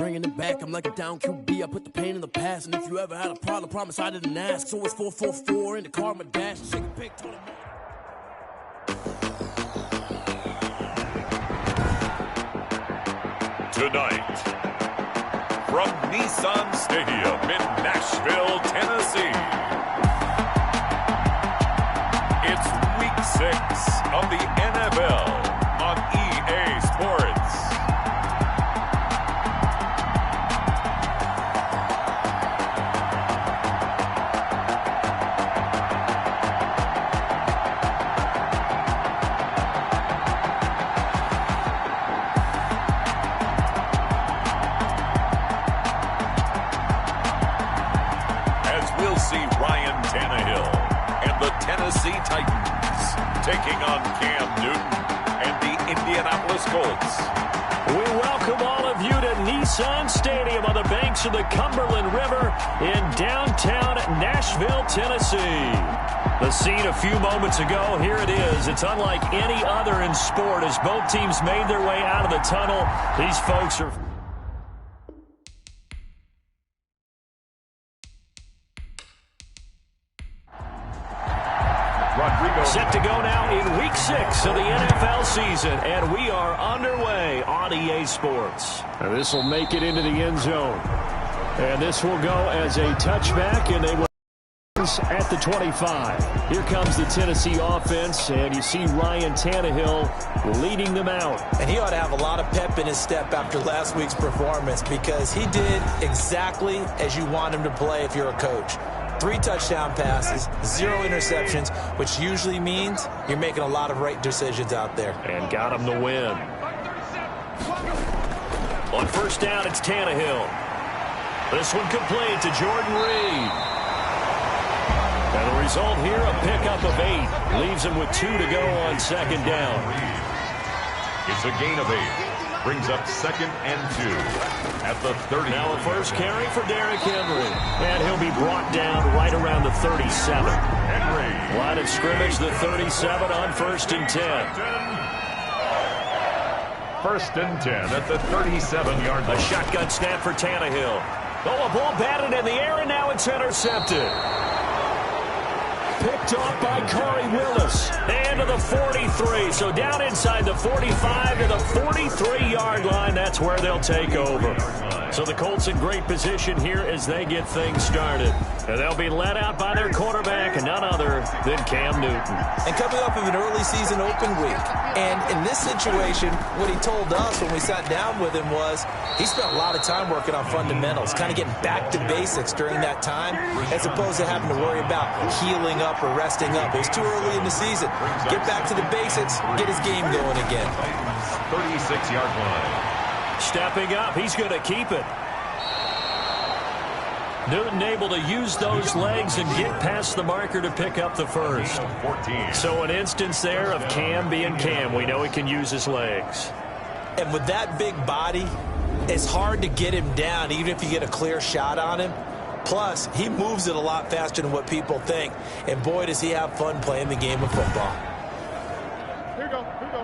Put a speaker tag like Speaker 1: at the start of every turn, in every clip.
Speaker 1: bringing it back. I'm like a down QB, I put the pain in the past. And if you ever had a problem, promise I didn't ask. So it's 444 in the car, my dash. Shake a pick, told him.
Speaker 2: Tonight, from Nissan Stadium in Nashville, Tennessee, it's Week 6 of the NFL on EA Sports. Tennessee Titans taking on Cam Newton and the Indianapolis Colts.
Speaker 3: We welcome all of you to Nissan Stadium on the banks of the Cumberland River in downtown Nashville, Tennessee. The scene a few moments ago, here it is. It's unlike any other in sport as both teams made their way out of the tunnel. These folks are... set to go now in Week 6 of the NFL season, and we are underway on EA Sports. And this will make it into the end zone. And this will go as a touchback, and they will at the 25. Here comes the Tennessee offense, and you see Ryan Tannehill leading them out.
Speaker 4: And he ought to have a lot of pep in his step after last week's performance because he did exactly as you want him to play if you're a coach. 3 touchdown passes, 0 interceptions, which usually means you're making a lot of right decisions out there.
Speaker 3: And got him the win. On first down, it's Tannehill. This one complete to Jordan Reed. And the result here, a pickup of 8. Leaves him with 2 to go on second down.
Speaker 2: It's a gain of 8. Brings up 2nd and 2 at the 30.
Speaker 3: Now a first carry for Derrick Henry. And he'll be brought down right around the 37.
Speaker 2: Henry.
Speaker 3: Line of scrimmage, the 37 on 1st and 10.
Speaker 2: 1st and 10 at the 37-yard line.
Speaker 3: A shotgun snap for Tannehill. Oh, a ball batted in the air, and now it's intercepted. Picked off by Corey Willis. And to the 43. So down inside the 45 to the 43-yard line. That's where they'll take over. So the Colts in great position here as they get things started. And they'll be led out by their quarterback, and none other than Cam Newton.
Speaker 4: And coming off of an early season open week. And in this situation, what he told us when we sat down with him was he spent a lot of time working on fundamentals, kind of getting back to basics during that time, as opposed to having to worry about healing up or resting up. It was too early in the season. Get back to the basics, get his game going again.
Speaker 2: 36-yard line.
Speaker 3: Stepping up, he's going to keep it. Newton able to use those legs and get past the marker to pick up the first. So an instance there of Cam being Cam. We know he can use his legs.
Speaker 4: And with that big body, it's hard to get him down, even if you get a clear shot on him. Plus, he moves it a lot faster than what people think. And boy, does he have fun playing the game of football.
Speaker 5: Here we go. Here we go.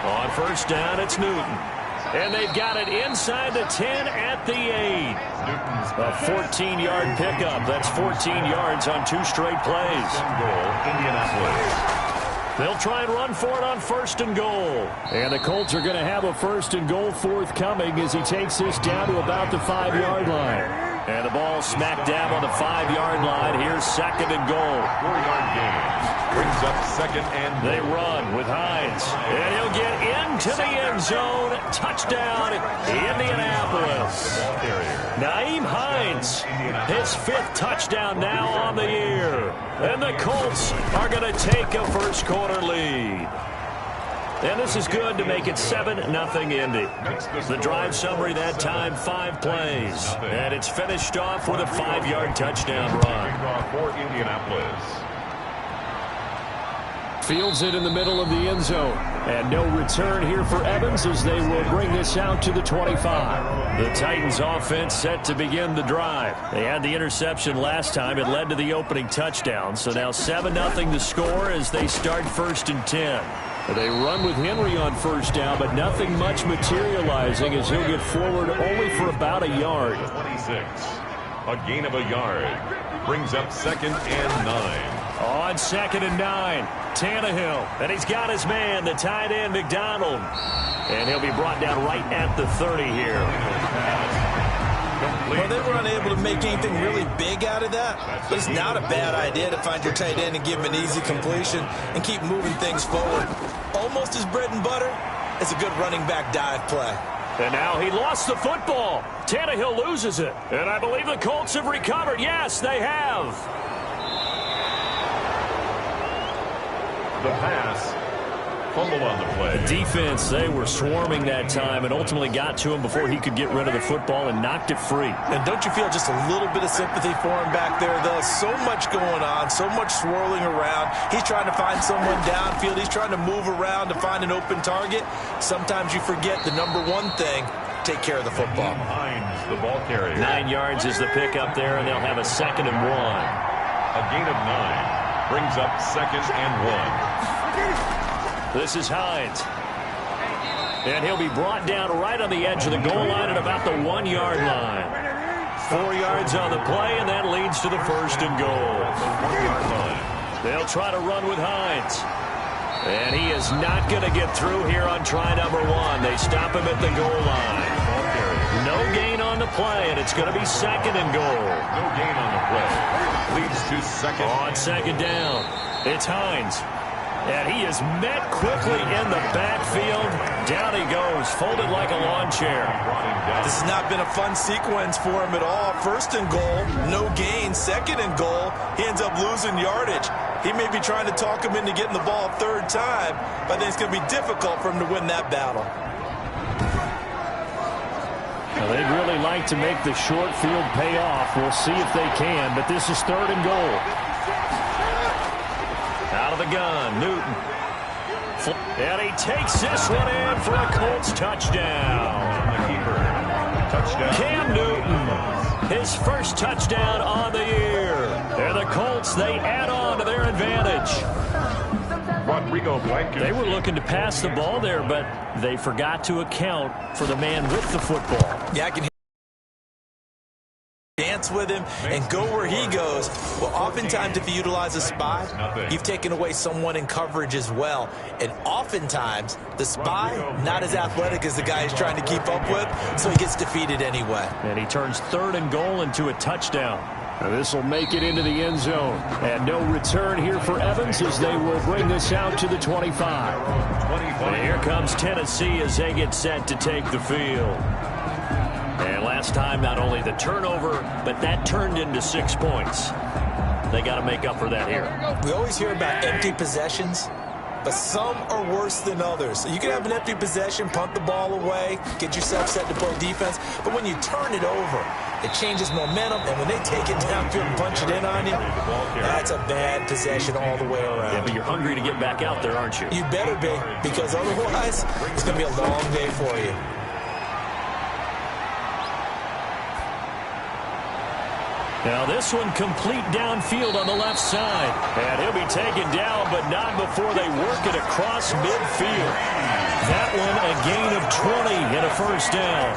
Speaker 3: On first down, it's Newton. And they've got it inside the 10 at the 8. A 14-yard pickup. That's 14 yards on 2 straight plays. They'll try and run for it on 1st and goal. And the Colts are going to have a 1st and goal forthcoming as he takes this down to about the 5-yard line. And the ball smack dab on the 5-yard line. Here's 2nd and goal.
Speaker 2: 4-yard gain. Brings up 2nd and
Speaker 3: they run with Hines. And he'll get into the end zone. Touchdown, Indianapolis. Naeem Hines, his 5th touchdown now on the year. And the Colts are going to take a first quarter lead. And this is good to make it 7-0 Indy. The drive summary that time, 5 plays. And it's finished off with a 5-yard touchdown run.
Speaker 2: For Indianapolis.
Speaker 3: Fields it in the middle of the end zone. And no return here for Evans as they will bring this out to the 25. The Titans offense set to begin the drive. They had the interception last time. It led to the opening touchdown. So now 7-0 the score as they start 1st and 10. They run with Henry on 1st down, but nothing much materializing as he'll get forward only for about a yard.
Speaker 2: 26. A gain of a yard. Brings up 2nd and 9.
Speaker 3: On 2nd and 9, Tannehill. And he's got his man, the tight end, McDonald. And he'll be brought down right at the 30 here.
Speaker 4: Well, they were unable to make anything really big out of that. But it's not a bad idea to find your tight end and give him an easy completion and keep moving things forward. Almost his bread and butter. It's a good running back dive play.
Speaker 3: And now he lost the football. Tannehill loses it. And I believe the Colts have recovered. Yes, they have.
Speaker 2: The pass. Fumble on the play.
Speaker 3: The defense, they were swarming that time and ultimately got to him before he could get rid of the football and knocked it free.
Speaker 4: And don't you feel just a little bit of sympathy for him back there, though? So much going on, so much swirling around. He's trying to find someone downfield. He's trying to move around to find an open target. Sometimes you forget the number one thing, take care of the football.
Speaker 2: Hines, the ball carrier.
Speaker 3: 9 yards is the pickup there, and they'll have a 2nd and 1.
Speaker 2: A gain of 9. Brings up 2nd and 1.
Speaker 3: This is Hines. And he'll be brought down right on the edge of the goal line at about the 1-yard line. 4 yards on the play, and that leads to the 1st and goal. They'll try to run with Hines. And he is not going to get through here on try number 1. They stop him at the goal line. No gain on the play, and it's going to be 2nd and goal.
Speaker 2: No gain on the play. Leads to 2nd.
Speaker 3: On 2nd down, it's Hines. And he is met quickly in the backfield. Down he goes, folded like a lawn chair.
Speaker 4: This has not been a fun sequence for him at all. 1st and goal, no gain. 2nd and goal, he ends up losing yardage. He may be trying to talk him into getting the ball 3rd time, but I think it's going to be difficult for him to win that battle.
Speaker 3: Well, they'd really like to make the short field pay off. We'll see if they can, but this is 3rd and goal. Out of the gun, Newton. And he takes this one in for a Colts touchdown.
Speaker 2: Touchdown.
Speaker 3: Cam Newton, his 1st touchdown on the year. And the Colts, they add on to their advantage.
Speaker 2: Rodrigo Blankenship.
Speaker 3: They were looking to pass the ball there, but they forgot to account for the man with the football.
Speaker 4: Yeah, I can dance with him and go where he goes. Well, oftentimes if you utilize a spy, you've taken away someone in coverage as well. And oftentimes the spy, not as athletic as the guy he's trying to keep up with, so he gets defeated anyway.
Speaker 3: And he turns 3rd and goal into a touchdown. This will make it into the end zone. And no return here for Evans as they will bring this out to the 25. And here comes Tennessee as they get set to take the field. And last time, not only the turnover, but that turned into 6 points. They got to make up for that here.
Speaker 4: We always hear about empty possessions, but some are worse than others. So you can have an empty possession, punt the ball away, get yourself set to play defense, but when you turn it over, it changes momentum, and when they take it downfield and punch it in on you, that's a bad possession all the way around.
Speaker 3: Yeah, but you're hungry to get back out there, aren't you?
Speaker 4: You better be, because otherwise, it's going to be a long day for you.
Speaker 3: Now this one complete downfield on the left side. And he'll be taken down, but not before they work it across midfield. That one a gain of 20 and a 1st down.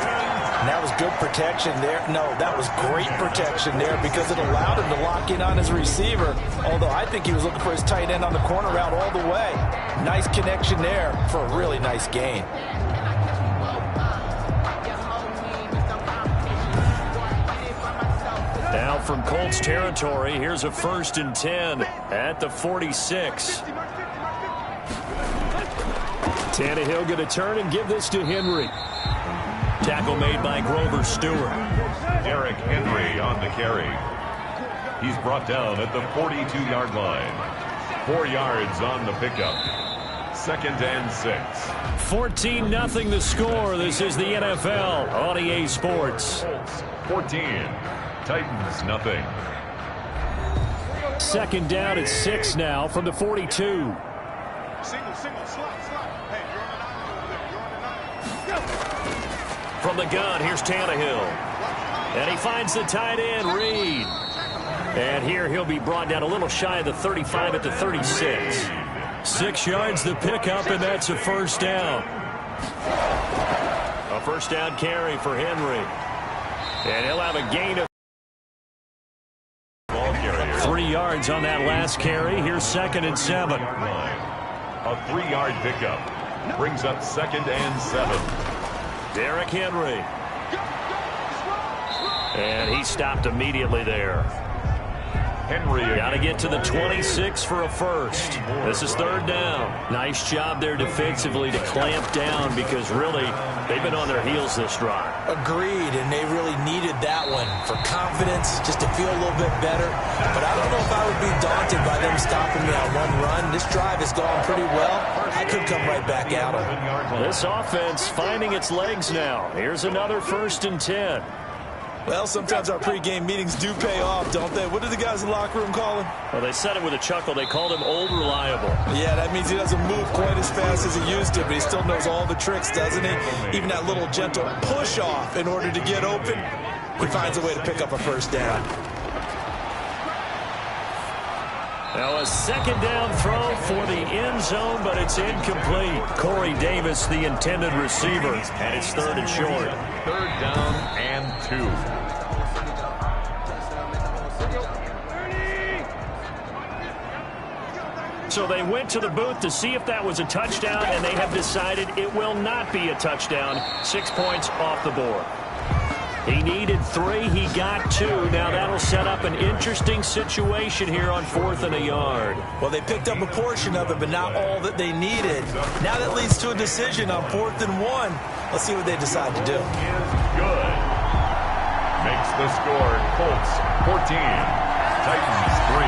Speaker 4: And that was good protection there. No, that was great protection there because it allowed him to lock in on his receiver. Although I think he was looking for his tight end on the corner route all the way. Nice connection there for a really nice gain.
Speaker 3: Now from Colts territory, here's a 1st and 10 at the 46. Tannehill going to turn and give this to Henry. Tackle made by Grover Stewart.
Speaker 2: Derrick Henry on the carry. He's brought down at the 42-yard line. 4 yards on the pickup. 2nd and 6.
Speaker 3: 14-0 the score. This is the NFL on EA Sports.
Speaker 2: 14. Titans, nothing.
Speaker 3: 2nd down at 6 now from the 42.
Speaker 5: Single, slot. Hey, you're on an island over there. You're on an island.
Speaker 3: From the gun, here's Tannehill. And he finds the tight end, Reed. And here he'll be brought down a little shy of the 35 at the 36. 6 yards the pickup, and that's a first down. A first down carry for Henry. And he'll have a gain of 3 yards on that last carry. Here's 2nd and 7.
Speaker 2: A 3-yard pickup brings up 2nd and 7.
Speaker 3: Derrick Henry. And he stopped immediately there.
Speaker 2: Henry
Speaker 3: got to get to the 26 for a first. This is 3rd down. Nice job there defensively to clamp down, because really they've been on their heels this drive.
Speaker 4: Agreed, and they really needed that one for confidence, just to feel a little bit better. But I don't know if I would be daunted by them stopping me on one run. This drive has gone pretty well. I could come right back at them.
Speaker 3: This offense finding its legs now. Here's another 1st and 10.
Speaker 4: Well, sometimes our pregame meetings do pay off, don't they? What do the guys in the locker room call him?
Speaker 3: Well, they said it with a chuckle. They called him Old Reliable.
Speaker 4: Yeah, that means he doesn't move quite as fast as he used to, but he still knows all the tricks, doesn't he? Even that little gentle push-off in order to get open, he finds a way to pick up a first down.
Speaker 3: Now a 2nd down throw for the end zone, but it's incomplete. Corey Davis, the intended receiver, and it's 3rd and short.
Speaker 2: 3rd down and 2.
Speaker 3: So they went to the booth to see if that was a touchdown, and they have decided it will not be a touchdown. 6 points off the board. He needed 3. He got 2. Now that'll set up an interesting situation here on 4th and a yard.
Speaker 4: Well, they picked up a portion of it, but not all that they needed. Now that leads to a decision on 4th and 1. Let's see what they decide to do.
Speaker 2: Good. Makes the score Colts 14, Titans 3.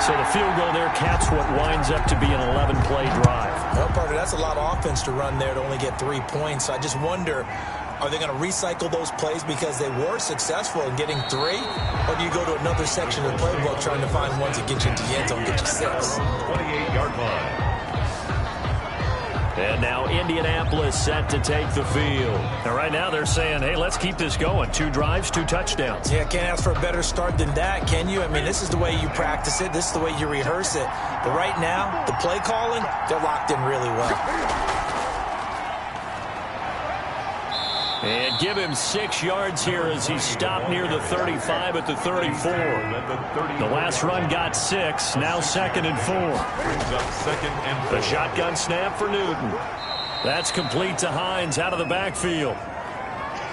Speaker 3: So the field goal there caps what winds up to be an 11-play drive.
Speaker 4: Well, partner, that's a lot of offense to run there to only get 3 points. I just wonder, are they going to recycle those plays because they were successful in getting 3? Or do you go to another section of the playbook trying to find ones that get you into the end zone, get you 6?
Speaker 2: 28-yard line.
Speaker 3: And now Indianapolis set to take the field. And right now they're saying, hey, let's keep this going. 2 drives, 2 touchdowns.
Speaker 4: Yeah, can't ask for a better start than that, can you? I mean, this is the way you practice it. This is the way you rehearse it. But right now, the play calling, they're locked in really well.
Speaker 3: And give him 6 yards here as he stopped near the 35 at the 34. The last run got 6. Now 2nd and 4. The shotgun snap for Newton. That's complete to Hines out of the backfield.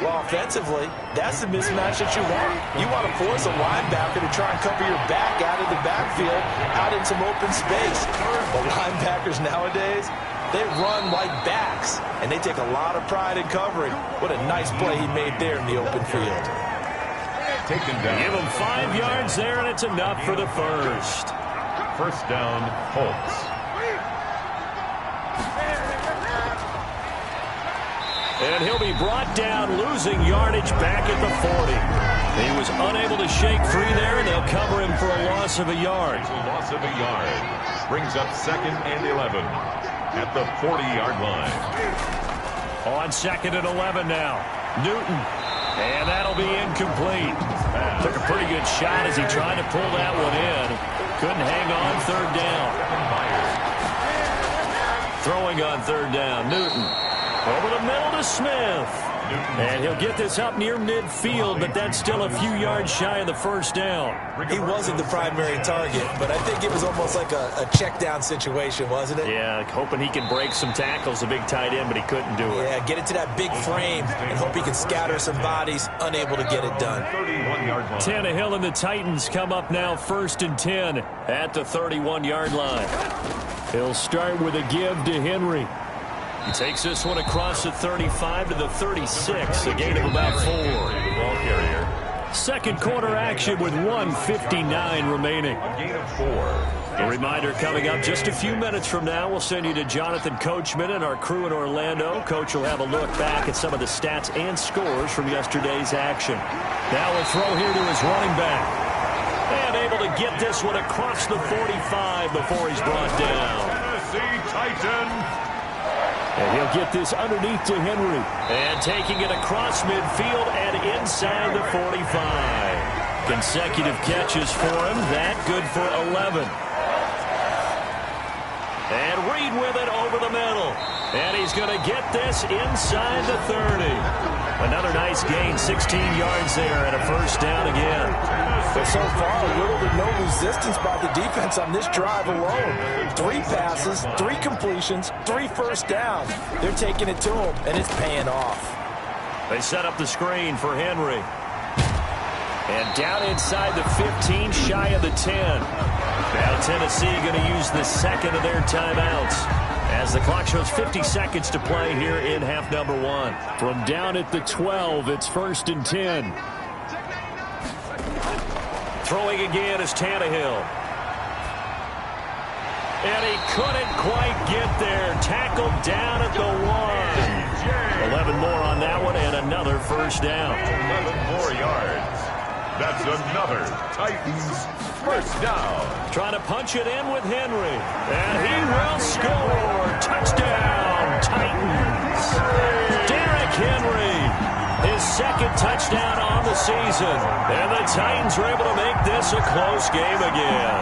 Speaker 4: Well, offensively, that's the mismatch that you want. You want to force a linebacker to try and cover your back out of the backfield, out in some open space. But linebackers nowadays, they run like backs, and they take a lot of pride in covering. What a nice play he made there in the open field.
Speaker 2: Taken down.
Speaker 3: Give him 5 yards there, and it's enough for the first.
Speaker 2: First down, Colts.
Speaker 3: And he'll be brought down, losing yardage back at the 40. He was unable to shake free there, and they'll cover him for a loss of a yard.
Speaker 2: Loss of a yard. Brings up 2nd and 11 at the 40-yard line.
Speaker 3: On 2nd and 11 now. Newton. And that'll be incomplete. Took a pretty good shot as he tried to pull that one in. Couldn't hang on 3rd down. Throwing on 3rd down. Newton. Over the middle to Smith. And he'll get this up near midfield, but that's still a few yards shy of the first down.
Speaker 4: He wasn't the primary target, but I think it was almost like a check down situation, wasn't it?
Speaker 3: Yeah, hoping he could break some tackles, a big tight end, but he couldn't do it.
Speaker 4: Yeah, get it to that big frame and hope he can scatter some bodies, unable to get it done.
Speaker 2: 31-yard line.
Speaker 3: Tannehill and the Titans come up now 1st and 10 at the 31-yard line. He'll start with a give to Henry. He takes this one across the 35 to the 36, a gain of about 4.
Speaker 2: Ball carrier.
Speaker 3: Second quarter action with 1:59 remaining.
Speaker 2: A gain of 4.
Speaker 3: A reminder coming up just a few minutes from now. We'll send you to Jonathan Coachman and our crew in Orlando. Coach will have a look back at some of the stats and scores from yesterday's action. Now a throw here to his running back. And able to get this one across the 45 before he's brought down.
Speaker 2: Tennessee Titan.
Speaker 3: And he'll get this underneath to Henry. And taking it across midfield and inside the 45. Consecutive catches for him. That good for 11. And Reed with it over the middle. And he's going to get this inside the 30. Another nice gain, 16 yards there, and a first down again.
Speaker 4: But so far, little to no resistance by the defense on this drive alone. 3 passes, 3 completions, 3 first downs. They're taking it to him, and it's paying off.
Speaker 3: They set up the screen for Henry. And down inside the 15, shy of the 10. Now Tennessee going to use the second of their timeouts, as the clock shows 50 seconds to play here in half number 1. From down at the 12, it's 1st and 10. Throwing again is Tannehill. And he couldn't quite get there. Tackled down at the 1. 11 more on that one, and another first down.
Speaker 2: 11 more yards. That's another Titans first down.
Speaker 3: Trying to punch it in with Henry. And he will score. Touchdown, Titans. Derrick Henry, his 2nd touchdown on the season. And the Titans were able to make this a close game again.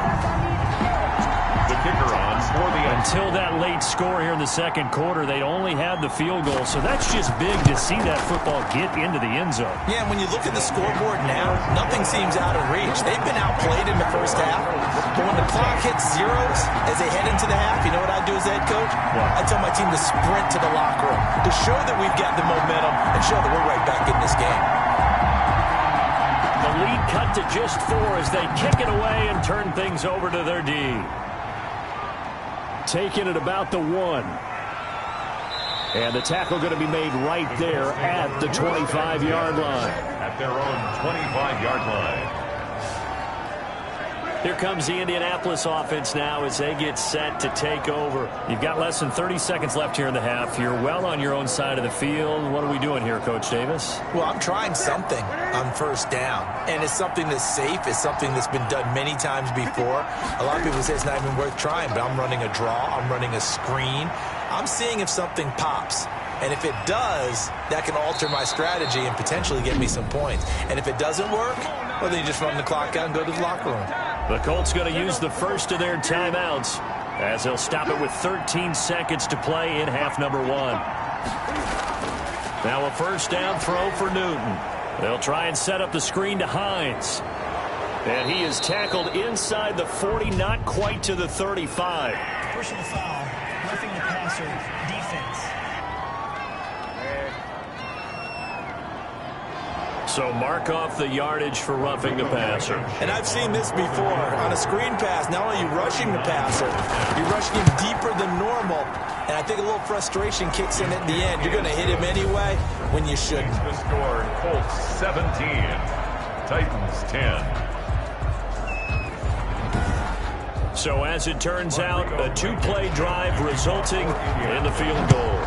Speaker 2: The kicker on for the
Speaker 3: Until that late score here in the 2nd quarter, they only had the field goal. So that's just big to see that football get into the end zone.
Speaker 4: Yeah, and when you look at the scoreboard now, nothing seems out of reach. They've been outplayed in the first half. But when the clock hits zeros as they head into the half, you know what I do as head coach? I tell my team to sprint to the locker room to show that we've got the momentum and show that we're right back in this game.
Speaker 3: The lead cut to just 4 as they kick it away and turn things over to their D. Taking it about the 1. And the tackle going to be made right there at the 25-yard line.
Speaker 2: At their own 25-yard line.
Speaker 3: Here comes the Indianapolis offense now as they get set to take over. You've got less than 30 seconds left here in the half. You're well on your own side of the field. What are we doing here, Coach Davis?
Speaker 4: Well, I'm trying something on first down, and it's something that's safe. It's something that's been done many times before. A lot of people say it's not even worth trying, but I'm running a draw. I'm running a screen. I'm seeing if something pops. And if it does, that can alter my strategy and potentially get me some points. And if it doesn't work, well, then you just run the clock out and go to the locker room.
Speaker 3: The Colts going to use the first of their timeouts as they'll stop it with 13 seconds to play in half number 1. Now a first down throw for Newton. They'll try and set up the screen to Hines. And he is tackled inside the 40, not quite to the 35.
Speaker 6: Personal foul, roughing the passer, defense.
Speaker 3: So mark off the yardage for roughing the passer.
Speaker 4: And I've seen this before. On a screen pass, not only are you rushing the passer, you're rushing him deeper than normal. And I think a little frustration kicks in at the end. You're going to hit him anyway when you shouldn't.
Speaker 2: The score, Colts 17, Titans 10.
Speaker 3: So as it turns out, a 2-play drive resulting in the field goal.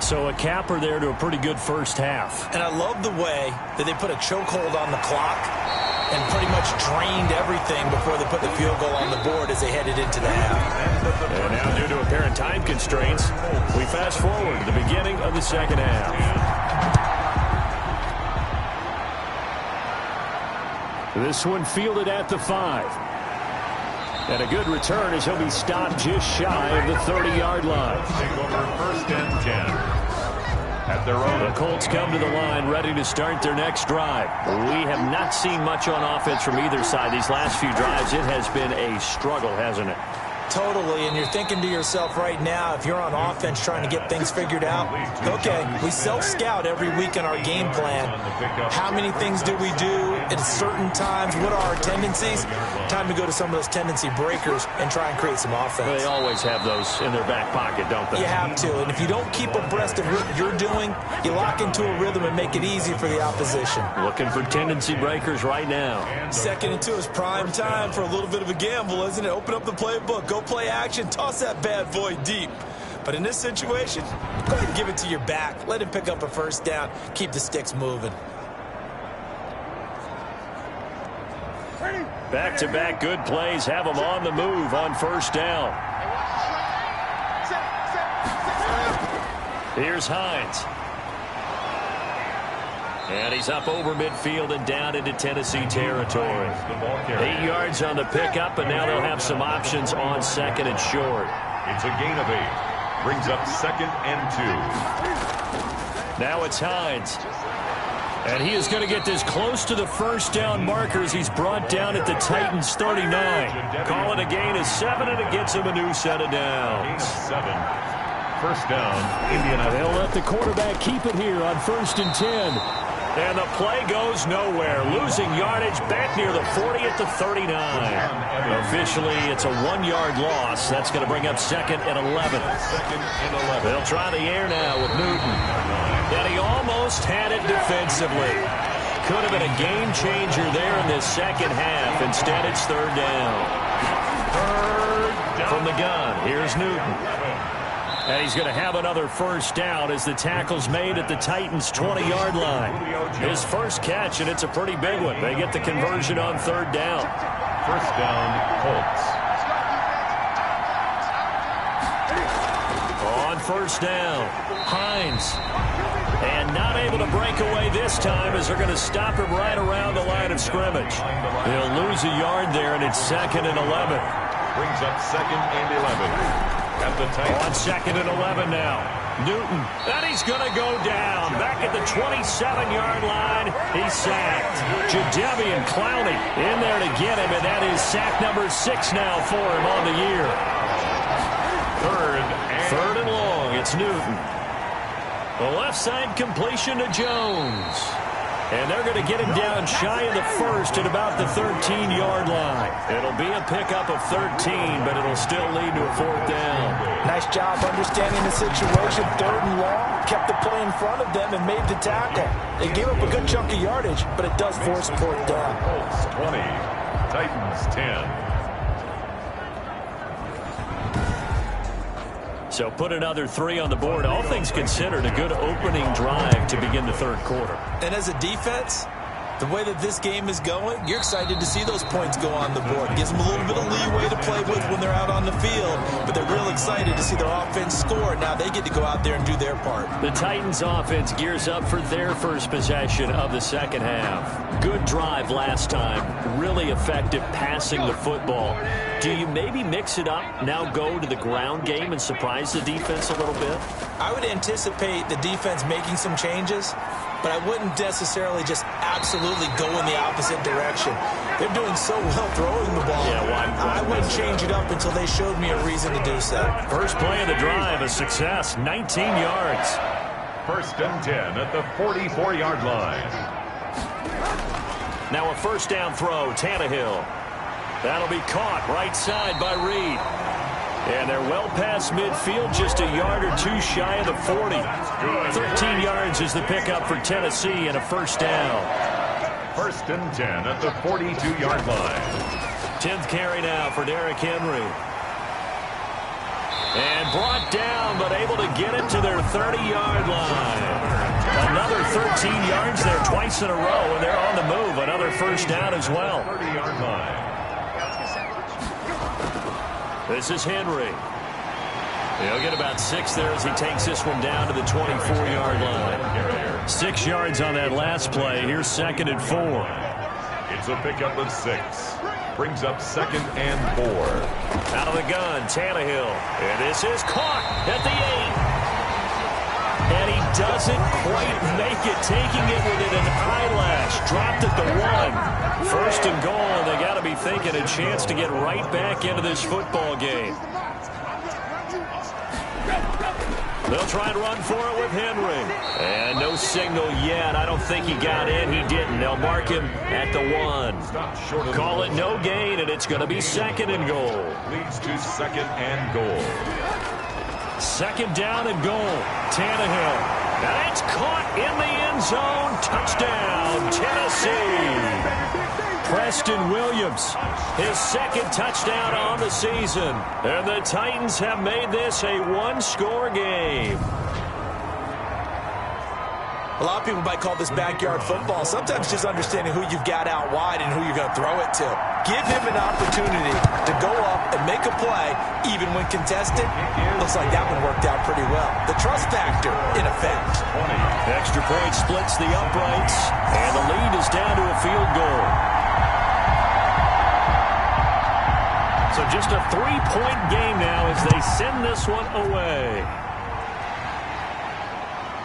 Speaker 3: So a capper there to a pretty good first half.
Speaker 4: And I love the way that they put a chokehold on the clock and pretty much drained everything before they put the field goal on the board as they headed into the half.
Speaker 3: And now, due to apparent time constraints, we fast forward to the beginning of the second half. This one fielded at the 5. And a good return as he'll be stopped just shy of the 30-yard line.
Speaker 2: Take over 1st and 10. At their own.
Speaker 3: The Colts come to the line ready to start their next drive. We have not seen much on offense from either side these last few drives. It has been a struggle, hasn't it?
Speaker 4: Totally, and you're thinking to yourself right now, if you're on offense trying to get things figured out, okay, we self-scout every week in our game plan. How many things do we do at certain times? What are our tendencies? Time to go to some of those tendency breakers and try and create some offense.
Speaker 3: Well, they always have those in their back pocket, don't they?
Speaker 4: You have to, and if you don't keep abreast of what you're doing, you lock into a rhythm and make it easy for the opposition.
Speaker 3: Looking for tendency breakers right now.
Speaker 4: 2nd and 2 is prime time for a little bit of a gamble, isn't it? Open up the playbook, go play action, toss that bad boy deep. But in this situation, go ahead and give it to your back. Let him pick up a first down. Keep the sticks moving.
Speaker 3: Back-to-back good plays have them on the move on first down. Here's Hines. And he's up over midfield and down into Tennessee territory. 8 yards on the pickup, and now they'll have some options on second and short.
Speaker 2: It's a gain of 8. Brings up 2nd and 2.
Speaker 3: Now it's Hines. And he is going to get this close to the first down markers. He's brought down at the Titans 39. Call it a gain of 7, and it gets him a new set of downs.
Speaker 2: Gain of 7. First down, Indiana.
Speaker 3: They'll let the quarterback keep it here on 1st and 10. And the play goes nowhere. Losing yardage back near the 40 at the 39. Officially, it's a 1-yard loss. That's going to bring up 2nd and 11. They'll try the air now with Newton. And he almost had it defensively. Could have been a game changer there in this second half. Instead, it's 3rd down. From the gun, here's Newton. And he's going to have another first down as the tackle's made at the Titans' 20-yard line. His first catch, and it's a pretty big one. They get the conversion on 3rd down.
Speaker 2: First down, Colts.
Speaker 3: On first down, Hines. And not able to break away this time as they're going to stop him right around the line of scrimmage. He'll lose a yard there, and it's 2nd and 11.
Speaker 2: Brings up 2nd and 11. At the
Speaker 3: On 2nd and 11 now. Newton. And he's going to go down. Back at the 27-yard line. He's sacked. Jadeveon Clowney in there to get him, and that is sack number 6 now for him on the year. Third and long. It's Newton. The left side completion to Jones. And they're going to get him down shy of the first at about the 13-yard line. It'll be a pickup of 13, but it'll still lead to a 4th down.
Speaker 4: Nice job understanding the situation. 3rd and long. Kept the play in front of them and made the tackle. They gave up a good chunk of yardage, but it does force 4th down.
Speaker 2: Colts 20. Titans 10.
Speaker 3: So put another 3 on the board. All things considered, a good opening drive to begin the 3rd quarter.
Speaker 4: And as a defense, the way that this game is going, you're excited to see those points go on the board. It gives them a little bit of leeway to play with when they're out on the field, but they're real excited to see their offense score. Now they get to go out there and do their part.
Speaker 3: The Titans offense gears up for their first possession of the second half. Good drive last time. Really effective passing the football. Do you maybe mix it up, now go to the ground game and surprise the defense a little bit?
Speaker 4: I would anticipate the defense making some changes, but I wouldn't necessarily just absolutely go in the opposite direction. They're doing so well throwing the ball. I wouldn't change it up until they showed me a reason to do so.
Speaker 3: First play of the drive, a success, 19 yards.
Speaker 2: 1st and 10 at the 44-yard line.
Speaker 3: Now a first down throw, Tannehill. That'll be caught right side by Reed. And they're well past midfield, just a yard or 2 shy of the 40. 13 yards is the pickup for Tennessee and a first down.
Speaker 2: 1st and 10 at the 42-yard line.
Speaker 3: 10th carry now for Derrick Henry. And brought down, but able to get it to their 30-yard line. Another 13 yards there twice in a row, and they're on the move. Another first down as well.
Speaker 2: 30-yard line.
Speaker 3: This is Henry. He'll get about 6 there as he takes this one down to the 24-yard line. 6 yards on that last play. Here's 2nd and 4.
Speaker 2: It's a pickup of 6. Brings up 2nd and 4.
Speaker 3: Out of the gun, Tannehill. And this is caught at the 8. And he doesn't quite make it, taking it within an eyelash. Dropped at the 1. 1st and goal, and they got to be thinking a chance to get right back into this football game. They'll try and run for it with Henry. And no signal yet. I don't think he got in. He didn't. They'll mark him at the 1. Call it no gain, and it's going to be 2nd and goal.
Speaker 2: Leads to 2nd and goal.
Speaker 3: 2nd down and goal. Tannehill. And it's caught in the end zone. Touchdown, Tennessee. Preston Williams, his 2nd touchdown on the season. And the Titans have made this a 1-score game.
Speaker 4: A lot of people might call this backyard football. Sometimes just understanding who you've got out wide and who you're going to throw it to. Give him an opportunity to go up and make a play, even when contested. Looks like that one worked out pretty well. The trust factor, in effect.
Speaker 3: Extra point splits the uprights, and the lead is down to a field goal. So just a 3-point game now as they send this one away.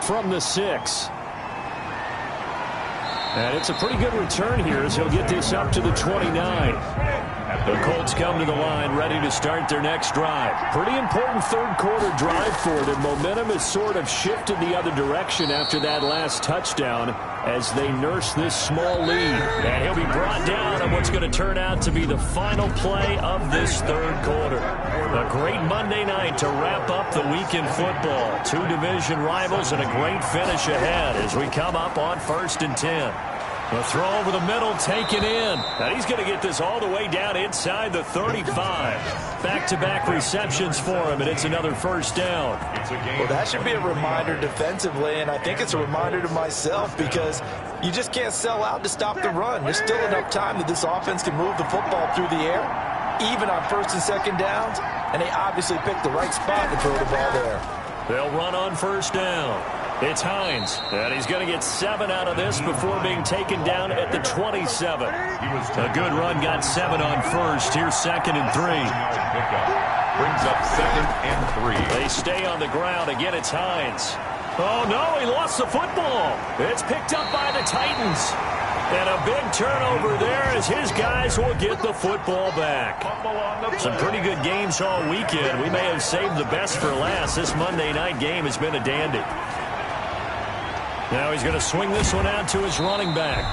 Speaker 3: From the 6. And it's a pretty good return here as he'll get this up to the 29. The Colts come to the line ready to start their next drive. Pretty important third-quarter drive for them. Momentum has sort of shifted the other direction after that last touchdown as they nurse this small lead. And he'll be brought down on what's going to turn out to be the final play of this third quarter. A great Monday night to wrap up the week in football. 2 division rivals and a great finish ahead as we come up on 1st and 10. The throw over the middle, taken in. And he's going to get this all the way down inside the 35. Back-to-back receptions for him, and it's another first down.
Speaker 4: Well, that should be a reminder defensively, and I think it's a reminder to myself because you just can't sell out to stop the run. There's still enough time that this offense can move the football through the air, even on 1st and 2nd downs, and they obviously picked the right spot to throw the ball there.
Speaker 3: They'll run on 1st down. It's Hines, and he's going to get 7 out of this before being taken down at the 27. A good run, got 7 on 1st. Here's 2nd and 3.
Speaker 2: Brings up 2nd and 3.
Speaker 3: They stay on the ground. Again, it's Hines. Oh, no, he lost the football. It's picked up by the Titans. And a big turnover there as his guys will get the football back. Some pretty good games all weekend. We may have saved the best for last. This Monday night game has been a dandy. Now he's going to swing this one out to his running back.